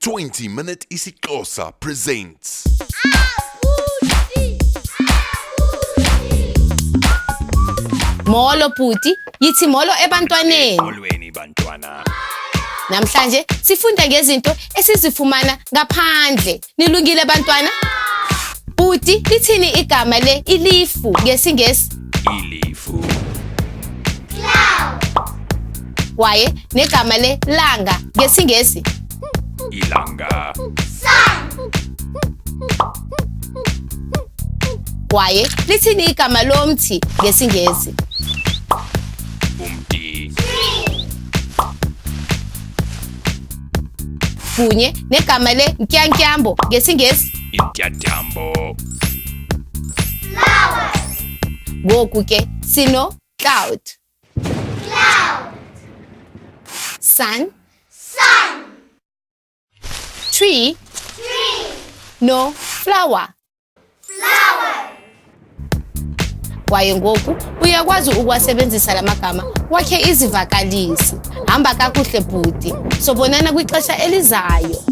20-minute isiXhosa presents Molo Buti, yithi molo ebantwaneni. Molweni bantwana. Namhlanje sifunda ngezinto esizifumana ngaphandle. Nilungile bantwana? Buti, lithini igama le ilifu ngesingesi? Ilifu. Cloud. Kwaye negama le langa ngesingesi? Ilanga. Sun. Kwaye lithini igama lomthi ngesingesi? Umti. Kunye negama le ntyantyambo ngesingesi? Intyatyambo. Ngoku ke sino cloud. Sun. Tree. No flower. Kwaye ngoku uyakwazi ukuwasebenzisa la magama wakhe izivakalisi. Hamba kakuhle Buti. Sobonana kwixesha elizayo.